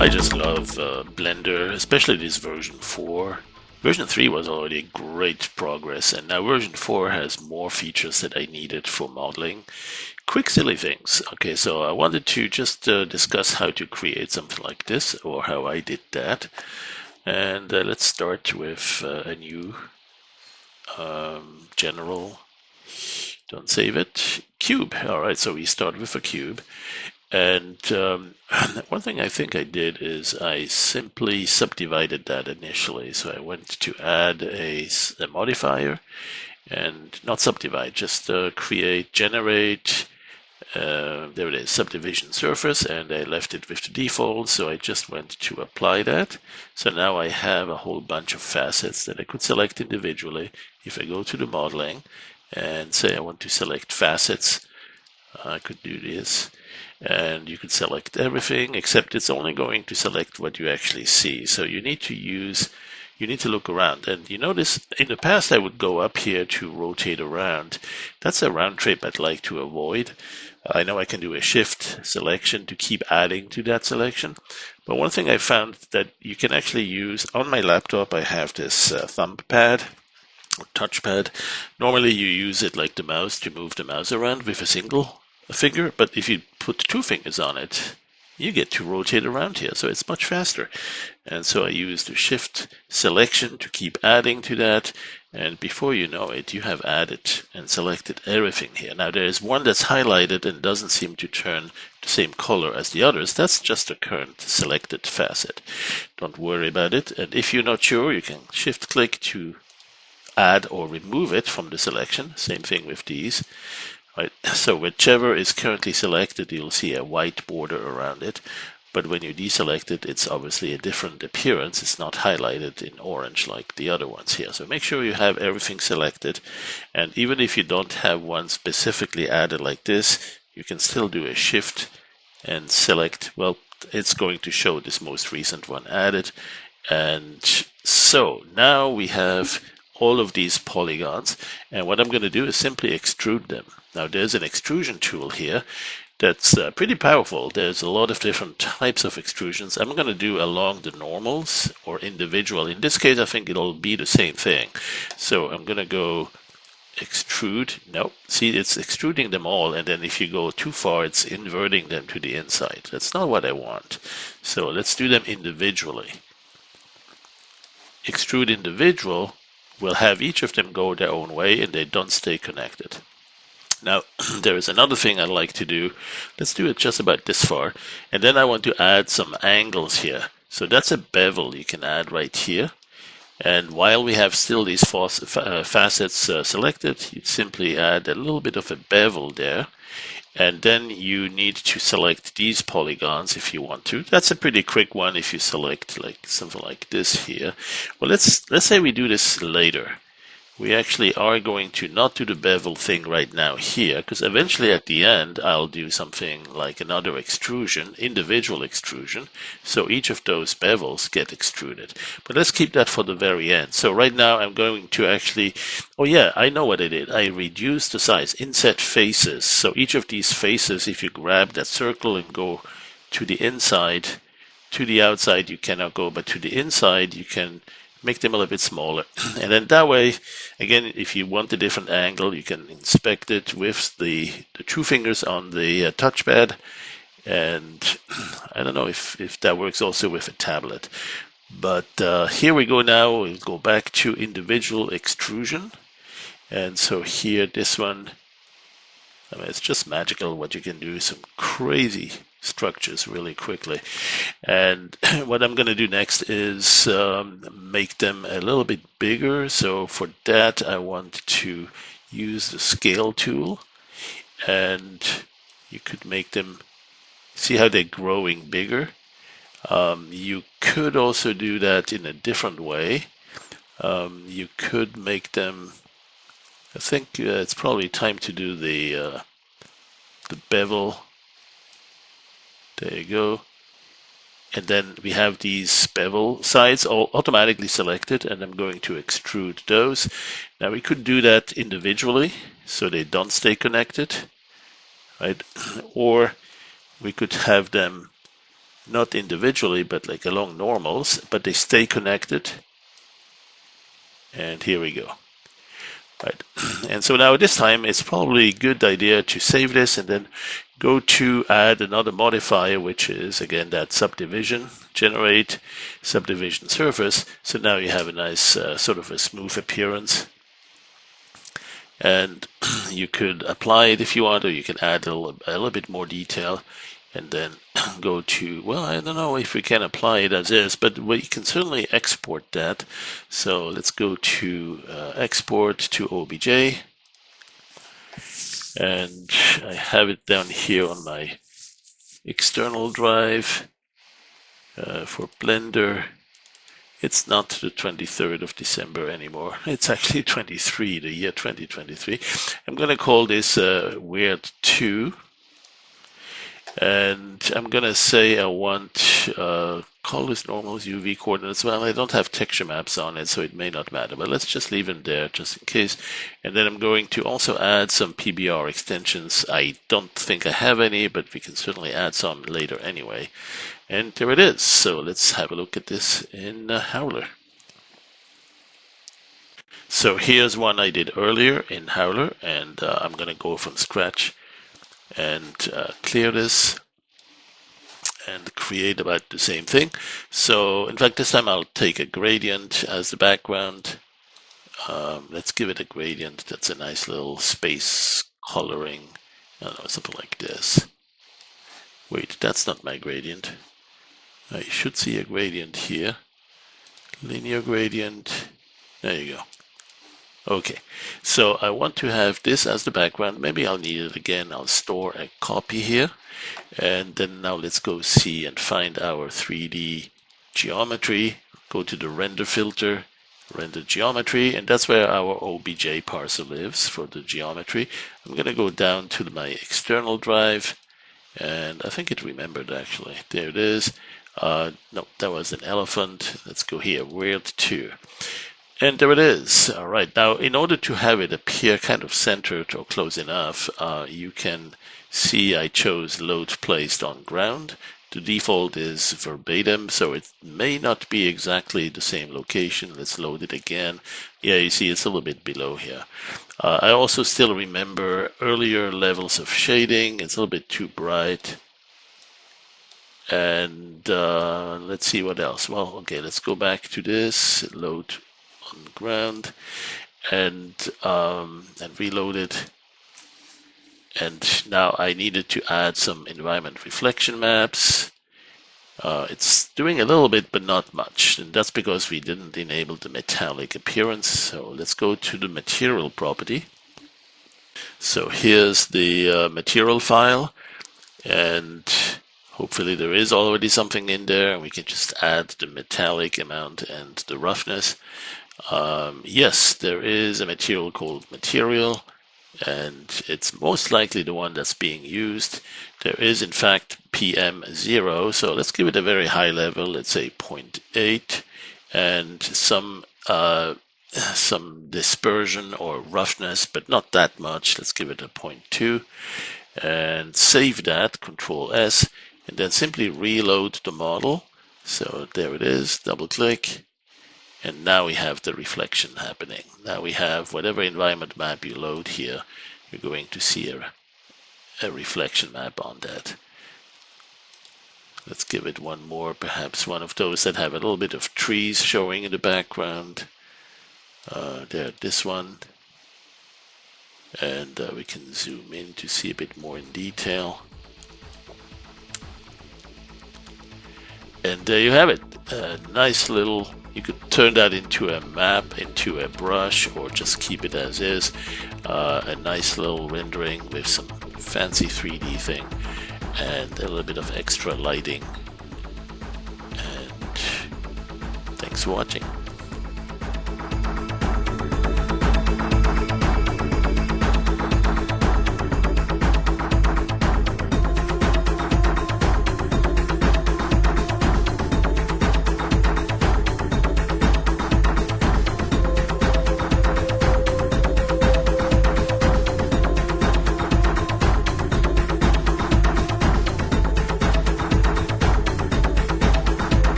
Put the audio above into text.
I just love Blender, especially this version 4. Version 3 was already great progress, and now version 4 has more features that I needed for modeling. Quick silly things. Okay, so I wanted to just discuss how to create something like this, or how I did that. And let's start with a new general, don't save it, cube. All right, so we start with a cube. And one thing I think I did is I simply subdivided that initially. So I went to add a modifier and not subdivide, just generate, there it is, subdivision surface, and I left it with the default. So I just went to apply that. So now I have a whole bunch of facets that I could select individually. If I go to the modeling and say I want to select facets, I could do this. And you could select everything, except it's only going to select what you actually see. So you need to look around. And you notice in the past I would go up here to rotate around. That's a round trip I'd like to avoid. I know I can do a shift selection to keep adding to that selection. But one thing I found that you can actually use on my laptop, I have this thumb pad or touchpad. Normally you use it like the mouse to move the mouse around with a single finger, but if you put 2 fingers on it, you get to rotate around here, so it's much faster. And so I use the shift selection to keep adding to that, and before you know it, you have added and selected everything here. Now there is one that's highlighted and doesn't seem to turn the same color as the others. That's just a current selected facet. Don't worry about it, and if you're not sure, you can shift click to add or remove it from the selection. Same thing with these. Right. So whichever is currently selected, you'll see a white border around it. But when you deselect it, it's obviously a different appearance. It's not highlighted in orange like the other ones here. So make sure you have everything selected. And even if you don't have one specifically added like this, you can still do a shift and select, well, it's going to show this most recent one added. And so now we have all of these polygons, and what I'm going to do is simply extrude them. Now there's an extrusion tool here that's pretty powerful. There's a lot of different types of extrusions. I'm going to do along the normals or individual. In this case, I think it'll be the same thing. So I'm going to go extrude. No, see, it's extruding them all, and then if you go too far, it's inverting them to the inside. That's not what I want. So let's do them individually. Extrude individual will have each of them go their own way and they don't stay connected. Now, there is another thing I like to do. Let's do it just about this far. And then I want to add some angles here. So that's a bevel you can add right here. And while we have still these facets selected, you simply add a little bit of a bevel there. And then you need to select these polygons if you want to. That's a pretty quick one if you select like something like this here. Well, let's say we do this later. We actually are going to not do the bevel thing right now here, because eventually at the end I'll do something like another extrusion, individual extrusion, so each of those bevels get extruded. But let's keep that for the very end. So right now I'm going to actually, oh yeah, I know what I did. I reduced the size, inset faces. So each of these faces, if you grab that circle and go to the inside, to the outside you cannot go, but to the inside you can make them a little bit smaller. And then that way, again, if you want a different angle, you can inspect it with the 2 fingers on the touchpad. And I don't know if that works also with a tablet. But here we go now. We'll go back to individual extrusion. And so here, this one, I mean, it's just magical what you can do. Some crazy structures really quickly. And what I'm going to do next is make them a little bit bigger. So for that I want to use the scale tool, and you could make them, see how they're growing bigger. You could also do that in a different way. You could make them, I think it's probably time to do the bevel. There you go. And then we have these bevel sides all automatically selected, and I'm going to extrude those. Now we could do that individually so they don't stay connected, right? Or we could have them not individually, but like along normals, but they stay connected. And here we go. Right. And so now this time it's probably a good idea to save this and then go to add another modifier, which is again that subdivision, generate subdivision surface. So now you have a nice sort of a smooth appearance. And you could apply it if you want, or you can add a little bit more detail and then go to, well, I don't know if we can apply it as is, but we can certainly export that. So let's go to export to OBJ. And I have it down here on my external drive for Blender. It's not the 23rd of December anymore. It's actually 23, the year 2023. I'm going to call this Weird 2. And I'm going to say I want call this normal UV coordinates. Well, I don't have texture maps on it, so it may not matter. But let's just leave them there just in case. And then I'm going to also add some PBR extensions. I don't think I have any, but we can certainly add some later anyway. And there it is. So let's have a look at this in Howler. So here's one I did earlier in Howler, and I'm going to go from scratch and clear this and create about the same thing. So in fact, this time I'll take a gradient as the background. Let's give it a gradient that's a nice little space coloring. I don't know, something like this. Wait, that's not my gradient. I should see a gradient here. Linear gradient. There you go. Okay, so I want to have this as the background. Maybe I'll need it again. I'll store a copy here. And then now let's go see and find our 3D geometry. Go to the render filter, render geometry, and that's where our OBJ parser lives for the geometry. I'm going to go down to my external drive, and I think it remembered actually. There it is. No, that was an elephant. Let's go here, Weird 2. And there it is. All right. Now, in order to have it appear kind of centered or close enough, you can see I chose load placed on ground. The default is verbatim, so it may not be exactly the same location. Let's load it again. Yeah, you see it's a little bit below here. I also still remember earlier levels of shading. It's a little bit too bright. And let's see what else. Well, okay, let's go back to this. Load on the ground and reload it. And now I needed to add some environment reflection maps. It's doing a little bit, but not much. And that's because we didn't enable the metallic appearance. So let's go to the material property. So here's the material file. And hopefully there is already something in there. And we can just add the metallic amount and the roughness. Yes, there is a material called material, and it's most likely the one that's being used. There is in fact PM0, so let's give it a very high level, let's say 0.8, and some dispersion or roughness, but not that much. Let's give it a 0.2 and save that, Control S, and then simply reload the model. So there it is, double click. And now we have the reflection happening. Now we have whatever environment map you load here, you're going to see a reflection map on that. Let's give it one more, perhaps one of those that have a little bit of trees showing in the background. There, this one. And we can zoom in to see a bit more in detail. And there you have it. A nice little, you could turn that into a map, into a brush, or just keep it as is. A nice little rendering with some fancy 3D thing and a little bit of extra lighting. And thanks for watching.